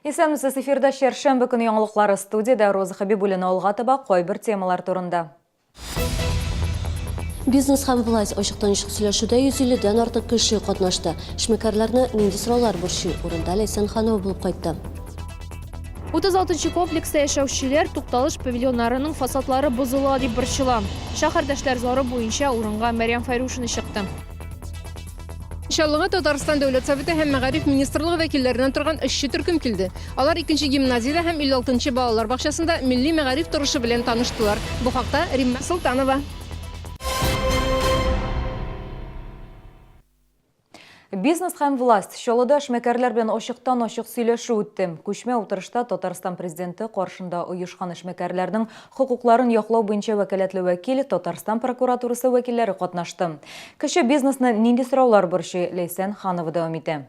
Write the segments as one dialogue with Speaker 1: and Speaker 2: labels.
Speaker 1: Исәнмесез, эфирда шәршәмбе көне яңалыклары студияда Роза Хабибуллина алгатыба кайбер темалар турында.
Speaker 2: Бизнес һәм власть ачыктан-ачык сөйләшүдә 150дән артык кеше катнашты. Эшмәкәрләрне нинди сораулар борчый? Урында Ләйсән Ханова булып кайтты.
Speaker 3: 36 комплекста яшәүчеләр тукталыш павильоннарының фасадлары бозыла дип борчыла. Шәһәрдәшләр зары буенча урынга Мәрьям Файрушина чыкты.
Speaker 4: Иншаллага Татарстан Дәүләт Советы һәм Мәгариф министрлыгы вәкилләреннән торган эшче төркем килде. Алар 2нче гимназиядә һәм 56нчы балалар бакчасында милли мәгариф торышы белән таныштылар. Бу хакта Римма Султанова.
Speaker 1: Бизнес һәм власть Чаллыда эшмәкәрләр белән ачыктан-ачык сөйләшү үтте. Күчмә утырышта Татарстан президенты каршында оешкан эшмәкәрләрнең хокукларын яклау буенча вәкаләтле вәкил, Татарстан прокуратурасы вәкилләре катнашты. Кеше бизнесны нинди сораулар борчый? Ләйсән Ханова дәвам итә.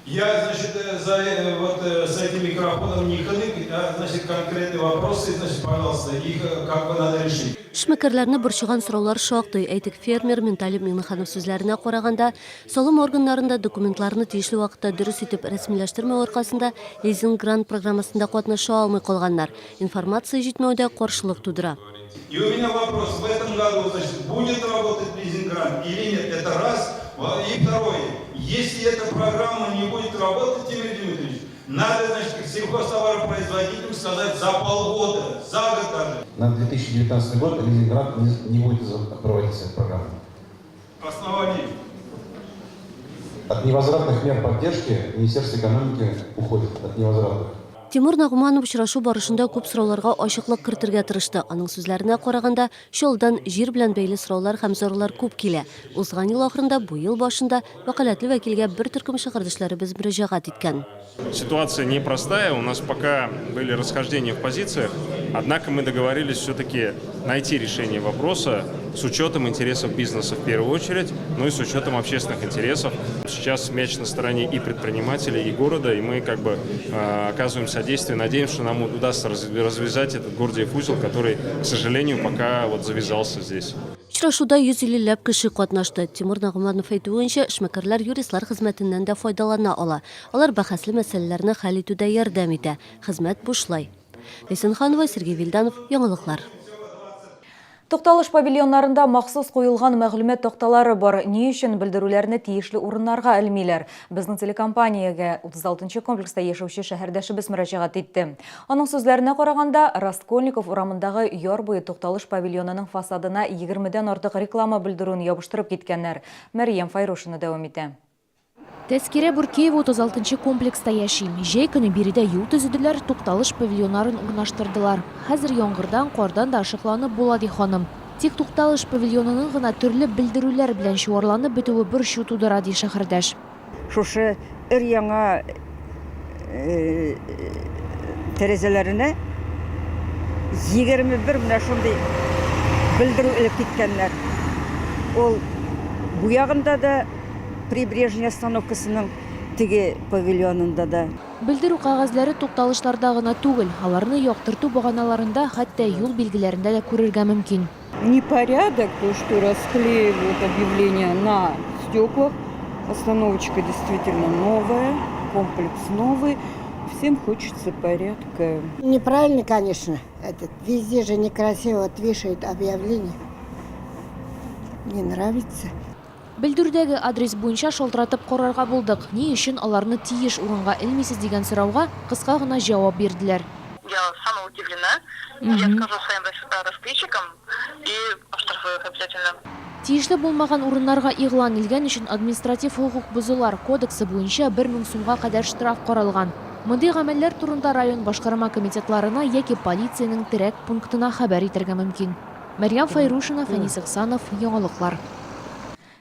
Speaker 5: Я, значит, с этим микрофоном не хнык, значит, конкретные вопросы, значит, пожалуйста, их как бы надо решить.
Speaker 2: Эшмәкәрләрне борчыган сораулар шактый. Әйтик, фермер Менталиб Миңнеханов сүзләренә караганда, салым органнарында документларны тиешле вакытта дөрес итеп рәсмиләштермәү аркасында лизинг грант программасында катнаша алмый калганнар. Информация җитмәүдә каршылык тудыра.
Speaker 5: И у меня вопрос: в этом году, значит, будет работать лизинг грант или нет? Это раз. И второе: если эта программа не будет работать, Тимур Дмитриевич, надо, значит, сельхозтоваропроизводителям сказать за полгода, за год даже.
Speaker 6: На 2019 год лизинг-грант не будет проводиться эта программа.
Speaker 5: Основание.
Speaker 6: От невозвратных мер поддержки Министерство экономики уходит. От невозвратных.
Speaker 2: Тимур Нагуманов очрашу барышында күп сорауларга ачыклык кертергә тырышты. Аның сүзләренә караганда, Чаллыдан җир белән бәйле сораулар һәм зарлар күп килә. Узган ел ахырында, бу ел башында вәкаләтле вәкилгә бер төркем шәһәрдәшләребез мөрәҗәгать иткән.
Speaker 7: Ситуация непростая, у нас пока были расхождения в позициях, однако мы договорились все-таки найти решение вопроса с учетом интересов бизнеса в первую очередь, но и с учетом общественных интересов. Сейчас мяч на стороне и предпринимателей, и города, и мы как бы оказываем содействие, надеемся, что нам удастся развязать этот Гордиев узел, который, к сожалению, пока вот завязался здесь.
Speaker 2: Очрашуда 150ләп кеше катнашты. Тимур Нагуманов әйтүенчә, эшмәкәрләр юристлар хезмәтеннән дә файдалана ала. Алар бәхәсле мәсьәләләрне хәл итүдә ярдәм итә. Хезмәт бушлай. Ләйсән Ханова, Сергей Вильданов, Яңалыклар.
Speaker 1: Тукталыш павильоннарында махсус куелган мәгълүмат такталары бар. Ни өчен белдерүләрне тиешле урыннарга элмиләр? Безнең телекомпаниягә 36нчы комплекста яшәүче шәһәрдәшебез мөрәҗәгать итте. Аның сүзләренә караганда, Раскольников урамындагы яр буе тукталыш павильонының фасадына 20дән артык реклама белдерүен ябыштырып киткәннәр. Мәрьям Файрушина дәвам итә.
Speaker 3: Тәскирә Буркеева 36 комплекста яши. Җәй көне биредә юл төзүделәр, тукталыш павильоннарын урнаштырдылар. Хәзер яңгырдан, кардан да ашыкланып була ди ханым. Тик тукталыш павильонының гына төрле белдерүләр белән чуарланып бетүе борчу тудыра ди шәһәрдәш.
Speaker 8: Шушы өр-яңа тәрәзәләренә 21 менә шундый белдерү элеп киткәннәр. Ул бу ягында да прибрежная остановкасының теге павильонында да.
Speaker 3: Белдерү кагазлары тукталышларда гына түгел, аларны яктырту баганаларында, хәтта юл билгеләрендә дә күрергә мөмкин.
Speaker 8: Непорядок, то, что расклеивают объявления на стеклах. Остановочка действительно новая, комплекс новый. Всем хочется порядка.
Speaker 9: Неправильно, конечно. Везде же некрасиво вешают объявления. Не нравится.
Speaker 3: Белдүрдәге адрес буенча шалтыратып карарга булдык. Ни өчен аларны тиеш урынга элмисез дигән сорауга кыска гына җавап бирделәр.
Speaker 10: Я сама удивлена. Я скажу своим рассказчикам и оштрафую их обязательно.
Speaker 3: Тиешле булмаган урыннарга игълан илгән өчен административ хукук бузулар кодексы буенча 1000 сумга кадәр штраф каралган. Мондый гамәлләр турында район башкарма комитетларына яки полициянең терәк пунктына хәбәр итәргә мөмкин. Мәрьям Файрушина, Фәнис Ихсанов, Яңалыклар.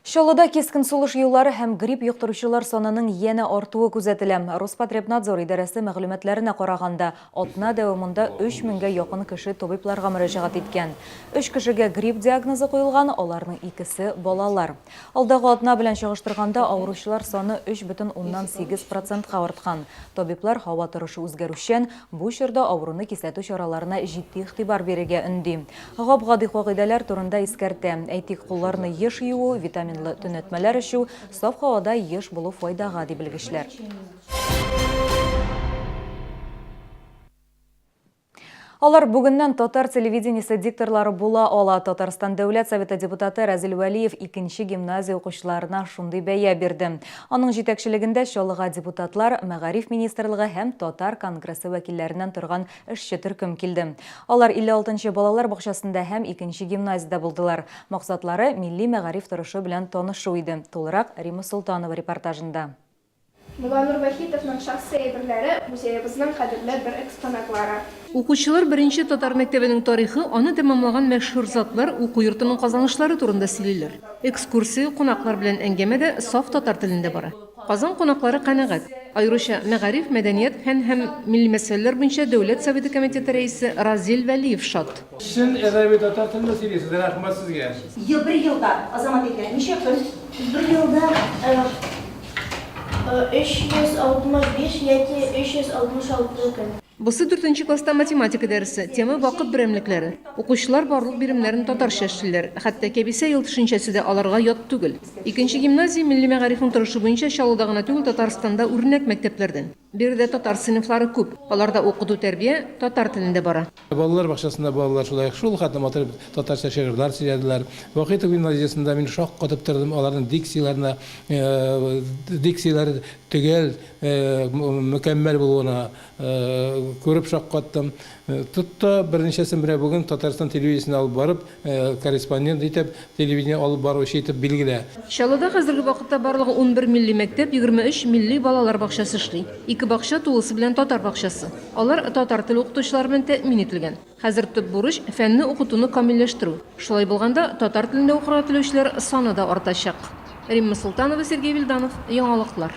Speaker 1: Чаллыда кескен сулыш юллары һәм грипп йоктыручылар санының яңа артуы күзәтелә. Роспотребнадзор идарәсе мәгълүматларына караганда, атна дәвамында 3000гә якын кеше табибларга мөрәҗәгать иткән. 3 кешегә грипп диагнозы куелган, аларның икесе балалар. Алдагы атна белән чагыштырганда авыручылар саны 3,8%-ка арткан. Табиблар һава торышы үзгәрүчән, бу чорда авыруны кисәтү чараларына җитди игътибар бирергә өнди. Габгади кагыйдәләр турында искәртә. Әйтик, кулларны еш юу, витамин төнәтмәләр эчү, саф һавада еш булу файдага ди белгечләр. Алар бүгіннен Татар телевидениесі дикторлары була ала. Татарстан Дәүләт Советы депутаты Разил Вәлиев 2-нче гимназия укучыларына шундый бәя бирде. Аның җитәкчелегендә чалыга депутатлар, Мәгариф министрлыгы һәм Татар конгрессы вәкилләреннән торган эшче төркем килде. Алар 56-нчы балалар бакчасында һәм 2-нче гимназиядә булдылар. Максатлары милли мәгариф торышы белән танышу иде. Тулырак Рима Султанова репортажында.
Speaker 11: Муланур Вахитовның шахси әйберләре музеебезнең кадерле бер экспонатлары.
Speaker 4: Укучылар беренче татар мәктәбенең тарихы, аны тәмамлаган мәшһүр затлар уку йортының казанышлары турында сөйлиләр. Экскурсия кунаклар белән әңгәмәдә саф татар телендә бара. Казан кунаклары канәгать. Аеруча мәгариф, мәдәният һәм милли мәсьәләләр буенча Дәүләт Советы комитеты рәисе Разил Вәлиев шат.
Speaker 12: Син әдәби татар телендә сөйлисез, рәхмәт сезгә.
Speaker 13: Бер елда Азамат икән. Ничә көн? Бер елда 365 яки 366 көн.
Speaker 4: Бусы 4-нче класста математика дәресе, тема вакыт берәмлекләре. Укучылар барлык биремнәрен татарча эшлиләр, хәтта кәбисә ел төшенчәсе дә аларга ят түгел. 2-нче гимназия милли мәгарифның торышы буенча Чаллыда гына түгел, Татарстанда үрнәк мәктәпләрдән. Биредә татар сыйныфлары күп. Аларда укыту тәрбия татар телендә бара.
Speaker 12: Балалар бакчасында балалар шулай шул хәтта матур татарча шигырьләр сөйләделәр. Вахитов гимназиясында мин шаккатып тордым, аларның дикцияләре төгәл, мөкәммәл булуына күреп шаккаттым. Тутта беренчесен менә бүген Татарстан телевидениесенә алып барып, корреспондент итеп, телевидение алып баручы итеп билгелә.
Speaker 4: Чаллыда хәзерге вакытта барлыгы 11 милли мәктәп, 23 милли балалар бакчасы эшли. 2 бакча тулысы белән татар бакчасы. Алар татар теле укытучылары белән тәэмин ителгән. Хәзер төп бурыч фәнне укытуны камилләштерү. Шулай булганда татар телендә укырга теләүчеләр саны да артачак. Римма Султанова, Сергей Вильданов, Яңалыклар.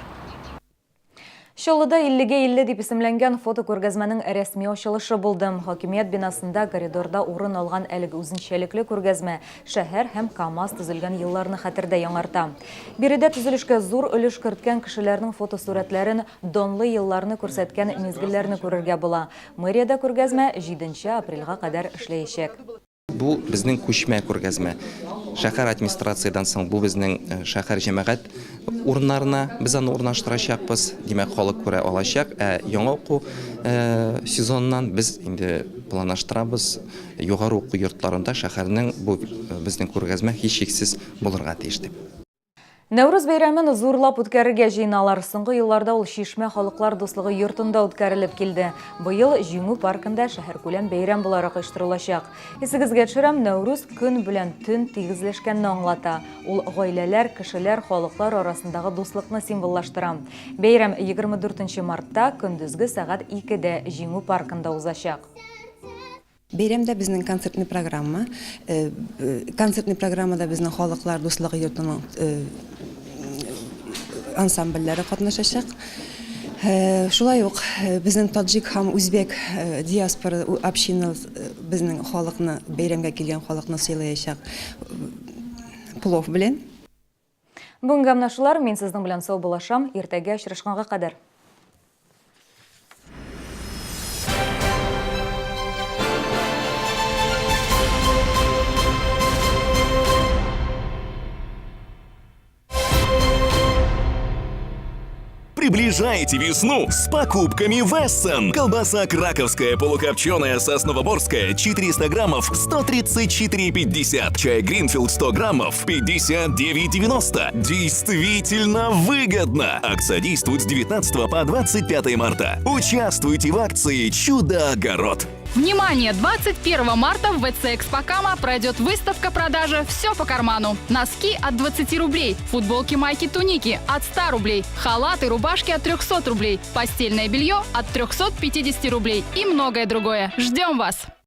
Speaker 1: Чаллыда 50-50 дип исемләнгән фотокүргәзмәнең рәсми ачылышы булды. Хакимият бинасында коридорда урын алган әлеге үзенчәлекле күргәзмә шәһәр һәм КАМАЗ төзелгән елларны хәтердә яңарта. Биредә төзелешкә зур өлеш керткән кешеләрнең фотосурәтләрен, донлы елларны күрсәткән мизгелләрне күрергә була. Мэриядә күргәзмә 7 апрельгә кадәр эшләячәк.
Speaker 14: Бу безнең күчмә күргәзмә. Шәһәр администрациядан соң бу безнең шәһәр җәмәгать урыннарына без аны урнаштырачакбыз, димәк халык күрә алачак. Яңа уку сезоннан без инде планлаштырабыз. Югары уку йортларында шәһәрнең бу безнең күргәзмә һичшиксез булырга тиеш дип.
Speaker 1: Нәүрүз бәйрәмен зурлап үткәрергә җыйналар. Соңгы елларда ул Шишмә халыклар дуслыгы йортында үткәрелеп килде. Быел Җиңү паркында шәһәркүләм бәйрәм буларак оештырылачак. Исегезгә төшерәм, Нәүрүз көн белән төн тигезләшкәнне аңлата. Ул гаиләләр, кешеләр, халыклар арасындагы дуслыкны символлаштыра. Бәйрәм 24 мартта көндезге сәгать 2дә Җиңү паркында узачак.
Speaker 15: Бәйрәмдә безнең концертный программа. Концертный программада безнең халыклар дуслыгы йортының ансамбльләре катнашачак. Шулай ук безнең таджик һәм үзбек диаспора община безнең халыкны, бәйрәмгә килгән халыкны сыйлаячак плов белән.
Speaker 1: Бүгенге гамнашылар, мин сезнең белән сау булашам. Иртәгә очрашканга кадәр.
Speaker 16: Приближайте весну с покупками Вессон. Колбаса краковская полукопченая сосновоборская 400 граммов 134,50. Чай Гринфилд 100 граммов 59,90. Действительно выгодно. Акция действует с 19 по 25 марта. Участвуйте в акции «Чудо-огород».
Speaker 17: Внимание! 21 марта в ВЦ «Экспокама» пройдет выставка продажи «Все по карману». Носки от 20 рублей, футболки, майки, туники от 100 рублей, халаты, рубашки от 300 рублей, постельное белье от 350 рублей и многое другое. Ждем вас!